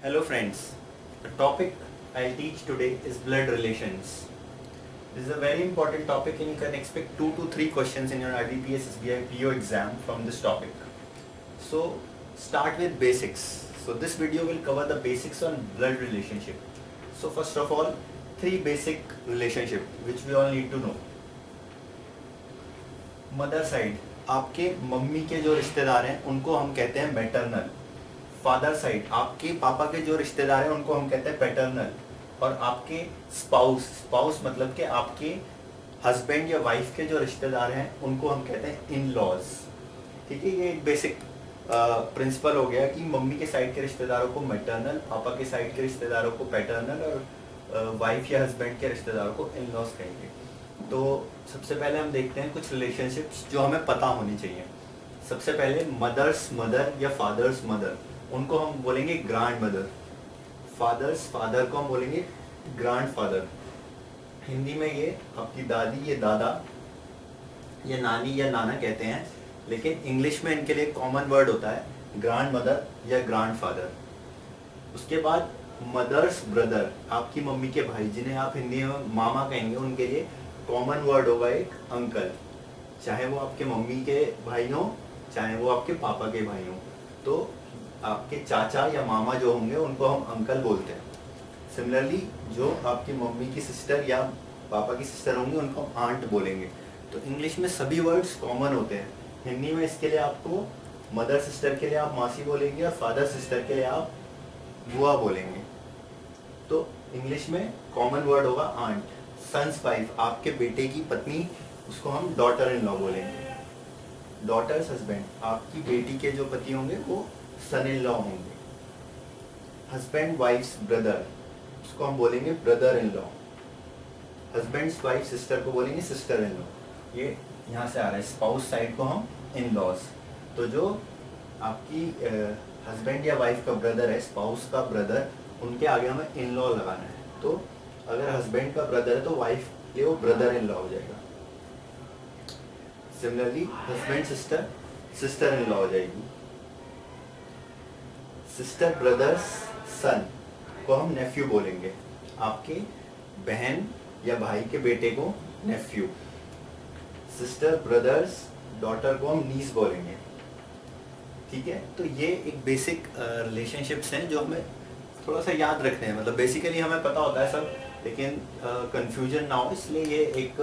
Hello friends, the topic I'll teach today is blood relations. This is a very important topic and you can expect 2 to 3 questions in your IBPS SBI PO exam from this topic. So start with basics. So this video will cover the basics on blood relationship. So first of all, 3 basic relationship which we all need to know. Mother side, आपके mummy के जो रिश्तेदार हैं उनको हम कहते हैं maternal. Father side, आपके पापा के जो रिश्तेदार हैं उनको हम कहते हैं पैटर्नल. और आपके स्पाउस मतलब कि आपके हस्बैंड या वाइफ के जो रिश्तेदार हैं उनको हम कहते हैं इन लॉज. ठीक है, ये एक बेसिक प्रिंसिपल हो गया कि मम्मी के साइड के रिश्तेदारों को मैटरनल, पापा के साइड के रिश्तेदारों को पैटर्नल और वाइफ या हस्बैंड के रिश्तेदारों को इन लॉज कहेंगे. तो सबसे पहले हम देखते हैं कुछ रिलेशनशिप्स जो हमें पता होनी चाहिए. सबसे पहले मदर्स मदर या फादर्स मदर, उनको हम बोलेंगे ग्रैंड मदर. फादर्स फादर को हम बोलेंगे ग्रैंड फादर. हिंदी में ये आपकी दादी, ये दादा, ये नानी या नाना कहते हैं, लेकिन इंग्लिश में इनके लिए कॉमन वर्ड होता है ग्रैंड मदर या ग्रैंड फादर. उसके बाद मदर्स ब्रदर, आपकी मम्मी के भाई जिन्हें आप हिंदी में मामा कहेंगे, उनके लिए कॉमन वर्ड होगा एक अंकल. चाहे वो आपके मम्मी के भाई हो, चाहे वो आपके पापा के भाई हो, तो आपके चाचा या मामा जो होंगे उनको हम अंकल बोलते हैं. सिमिलरली जो आपकी मम्मी की सिस्टर या पापा की सिस्टर होंगी उनको हम आंट बोलेंगे. तो इंग्लिश में सभी वर्ड्स कॉमन होते हैं. हिंदी में इसके लिए आपको मदर सिस्टर के लिए आप मासी बोलेंगे और फादर सिस्टर के लिए आप बुआ बोलेंगे. तो इंग्लिश में कॉमन वर्ड होगा आंट. सन्स वाइफ, आपके बेटे की पत्नी, उसको हम डॉटर इन लॉ बोलेंगे. डॉटर्स हस्बैंड, आपकी बेटी के जो पति होंगे वो सन इन लॉ होंगे. हस्बैंड वाइफ्स ब्रदर, उसको हम बोलेंगे brother in law. Husband's wife sister को बोलेंगे सिस्टर इन लॉ. ये यहाँ से आ रहा है. स्पाउस साइड को हम इन लॉज. तो जो आपकी हस्बैंड या वाइफ का ब्रदर है, स्पाउस का ब्रदर, उनके आगे हमें इन लॉ लगाना है. तो अगर हस्बैंड का ब्रदर है तो वाइफ के वो ब्रदर इन लॉ हो जाएगा. Similarly husband sister sister in law हो जाएगी. सिस्टर ब्रदर्स सन को हम नेफ्यू बोलेंगे. आपके बहन या भाई के बेटे को नेफ्यू. सिस्टर ब्रदर्स डॉटर को हम नीस बोलेंगे. ठीक है, तो ये एक बेसिक रिलेशनशिप्स हैं जो हमें थोड़ा सा याद रखते हैं. मतलब बेसिकली हमें पता होता है सब, लेकिन कंफ्यूजन ना हो इसलिए ये एक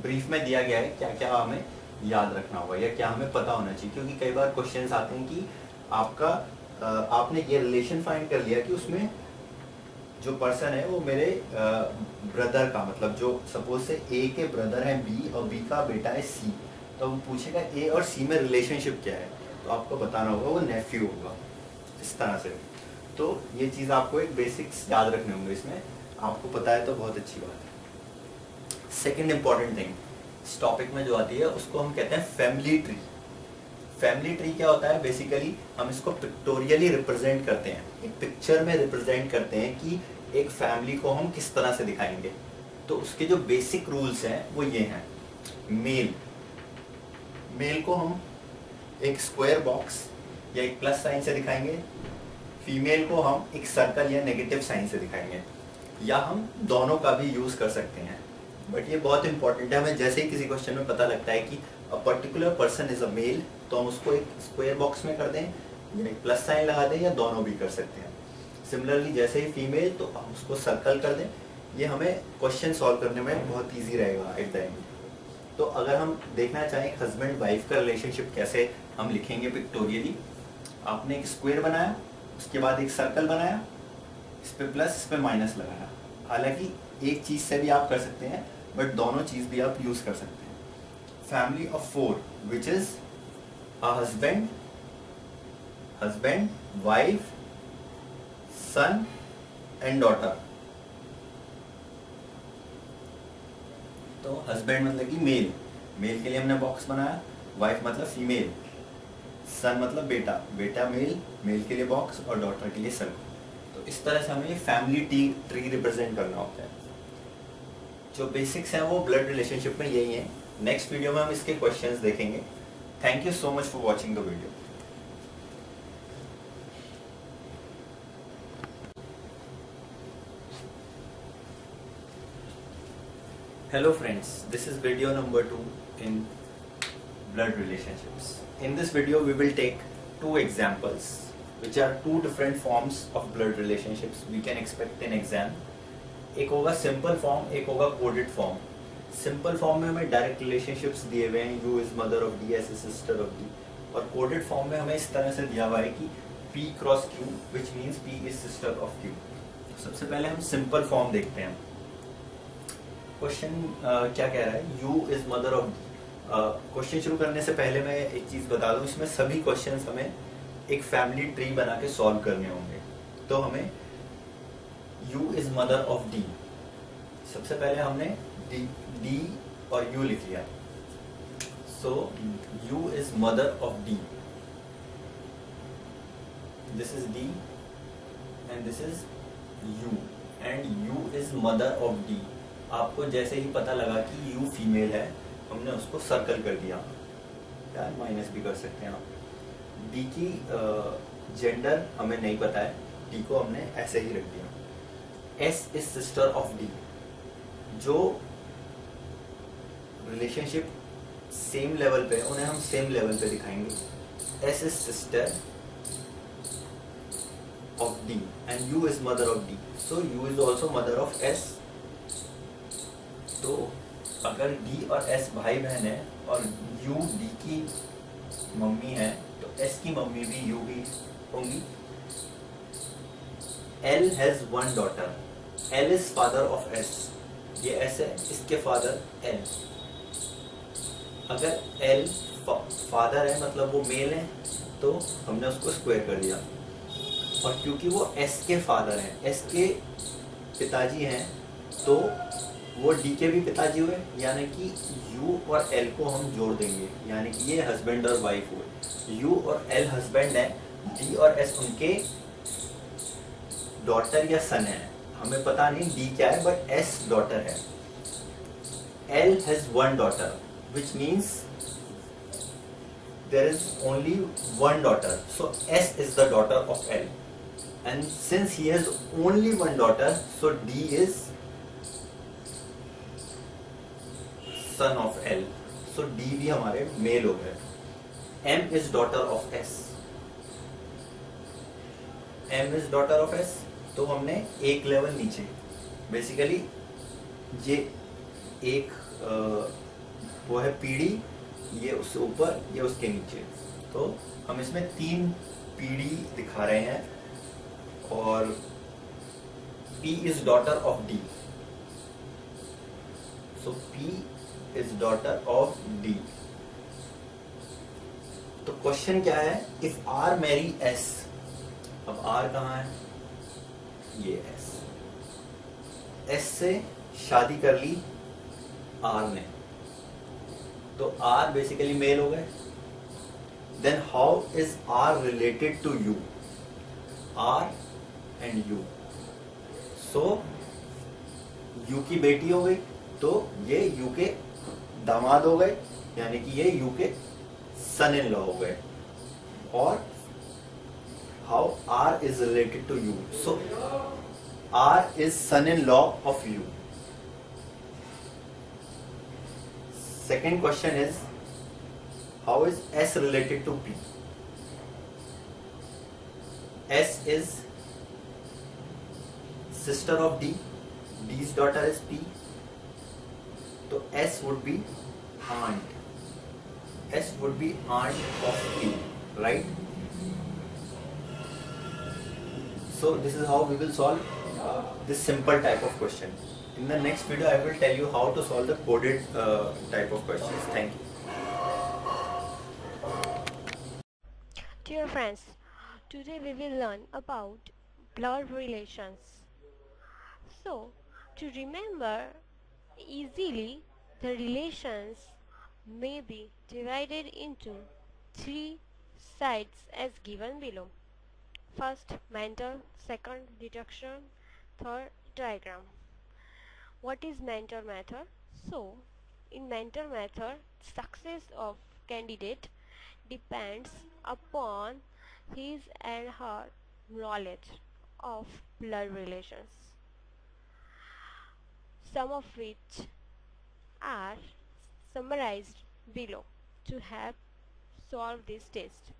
ब्रीफ में दिया गया है क्या क्या हमें याद रखना होगा या क्या हमें पता होना चाहिए. क्योंकि कई बार क्वेश्चंस आते हैं कि आपका आपने ये रिलेशन फाइंड कर लिया कि उसमें जो पर्सन है वो मेरे ब्रदर का, मतलब जो सपोज से ए के ब्रदर है बी और बी का बेटा है सी, तो वो पूछेगा ए और सी में रिलेशनशिप क्या है, तो आपको बताना होगा वो नेफ्यू होगा. इस तरह से. तो ये चीज़ आपको एक बेसिक्स याद रखने होंगे. इसमें आपको पता है तो बहुत अच्छी बात है. सेकेंड इंपॉर्टेंट थिंग इस टॉपिक में जो आती है उसको हम कहते हैं फैमिली ट्री. फैमिली ट्री क्या होता है? बेसिकली हम इसको पिक्टोरियली रिप्रेजेंट करते हैं, एक पिक्चर में रिप्रेजेंट करते हैं कि एक फैमिली को हम किस तरह से दिखाएंगे. तो उसके जो बेसिक रूल्स हैं वो ये हैं. मेल को हम एक स्क्वायर बॉक्स या एक प्लस साइन से दिखाएंगे. फीमेल को हम एक सर्कल या नेगेटिव साइन से दिखाएंगे, या हम दोनों का भी यूज कर सकते हैं. बट ये बहुत इंपॉर्टेंट है. हमें जैसे ही किसी क्वेश्चन में पता लगता है कि a particular person is a male, तो हम उसको एक स्क्वायर बॉक्स में कर दें या एक प्लस साइन लगा दें, या दोनों भी कर सकते हैं. सिमिलरली जैसे ही फीमेल तो हम उसको सर्कल कर दें. ये हमें क्वेश्चन सॉल्व करने में बहुत ईजी रहेगा एट द एंड. तो अगर हम देखना चाहें हस्बैंड वाइफ का रिलेशनशिप कैसे हम लिखेंगे पिक्टोरियली, आपने एक स्क्वायर बनाया, उसके बाद एक सर्कल बनाया, इस पे प्लस इस पे माइनस लगाया. हालांकि एक चीज़ से भी आप कर सकते हैं बट दोनों चीज़ भी आप यूज़ कर सकते हैं. Family of 4 which is a husband wife son and daughter. तो हस्बैंड मतलब कि मेल के लिए हमने बॉक्स बनाया, वाइफ मतलब फीमेल, सन मतलब बेटा मेल के लिए बॉक्स और डॉटर के लिए सर्कल. तो इस तरह से हमें फैमिली ट्री रिप्रेजेंट करना होता है. जो बेसिक्स हैं वो ब्लड रिलेशनशिप में यही हैं. नेक्स्ट वीडियो में हम इसके क्वेश्चंस देखेंगे. Thank you so much for watching the video. Hello friends, this is video number 2 in blood relationships. In this video we will take two examples which are two different forms of blood relationships we can expect in exam. एक होगा simple form, एक होगा coded form. Simple form में हमें direct relationships दिए हुए हैं, you is mother of D, S is sister of D. और कोडेड फॉर्म में हमें इस तरह से दिया हुआ है कि P cross Q which means P is sister of Q. सबसे पहले हम सिंपल फॉर्म देखते हैं. क्वेश्चन क्या कह रहा है, you is mother of D. Question शुरू करने से पहले मैं एक चीज बता दूं, इसमें सभी क्वेश्चंस हमें एक फैमिली ट्री बना के सॉल्व करने होंगे. तो हमें you is mother of D, सबसे पहले हमने डी और यू लिख लिया. So you is mother of D, this is D and this is you, and you is mother of D. आपको जैसे ही पता लगा कि यू फीमेल है, हमने उसको सर्कल कर दिया, यार माइनस भी कर सकते हैं आप. डी की जेंडर हमें नहीं पता है, डी को हमने ऐसे ही रख दिया. S is sister of D. जो रिलेशनशिप सेम लेवल पे उन्हें हम सेम लेवल पे दिखाएंगे. S is sister of D and you is mother of D, so you is also mother of S. तो अगर D और S भाई बहन है और U D की मम्मी है, तो S की मम्मी भी U ही होंगी. L has one daughter. L is father of S. ये S है, इसके फादर L. अगर L फादर है मतलब वो मेल है, तो हमने उसको स्क्वायर कर दिया. और क्योंकि वो S के फादर हैं, S के पिताजी हैं, तो वो डी के भी पिताजी हुए, यानी कि यू और एल को हम जोड़ देंगे, यानी कि ये हस्बैंड और वाइफ हुए. यू और एल हस्बैंड है, डी और एस उनके डॉटर या सन है. हमें पता नहीं डी क्या है, बट एस डॉटर है. L has one daughter which means there is only one daughter, so S is the daughter of L. And since he has only one daughter, so D is son of L, so D भी हमारे male हो गए. M is daughter of S. M is daughter of S, तो हमने एक level नीचे, basically ये एक वो है पीढ़ी, ये उससे ऊपर, ये उसके नीचे. तो हम इसमें 3 पीढ़ी दिखा रहे हैं. और P is daughter of D, so P is daughter of D. तो क्वेश्चन क्या है, if R marry S. अब R कहाँ है, ये S. S से शादी कर ली R ने, तो R बेसिकली मेल हो गए. Then how is R related to you? R and you. So U की बेटी हो गई, तो ये U के दामाद हो गए, यानी कि ये यू के सन इन लॉ हो गए. और how R is related to U, so R is son in law of U. Second question is how is S related to P. S is sister of D, D's daughter is P, तो S would be aunt. S would be aunt of P, right? So this is how we will solve this simple type of question. In the next video, I will tell you how to solve the coded type of questions. Thank you. Dear friends, today we will learn about blood relations. So, to remember easily, the relations may be divided into 3 sides as given below. First, mental. Second, deduction. Third, diagram. What is mentor method? So, in mentor method, success of candidate depends upon his and her knowledge of blood relations, some of which are summarized below to help solve this test.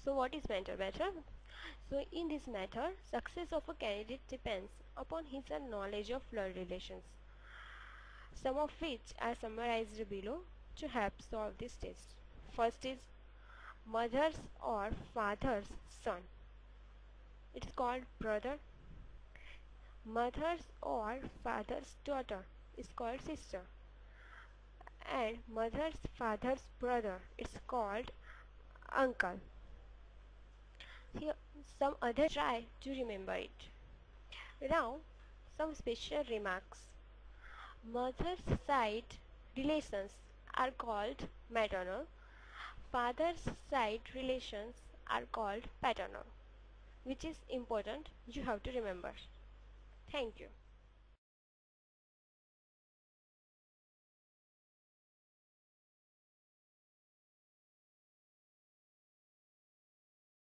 So what is mentor method? So in this method, success of a candidate depends upon his or her knowledge of blood relations, some of which are summarized below to help solve this test. First is mother's or father's son. It is called brother. Mother's or father's daughter is called sister. And mother's father's brother is called uncle. Here some other try to remember it. Now some special remarks. Mother's side relations are called maternal. Father's side relations are called paternal. Which is important, you have to remember. Thank you.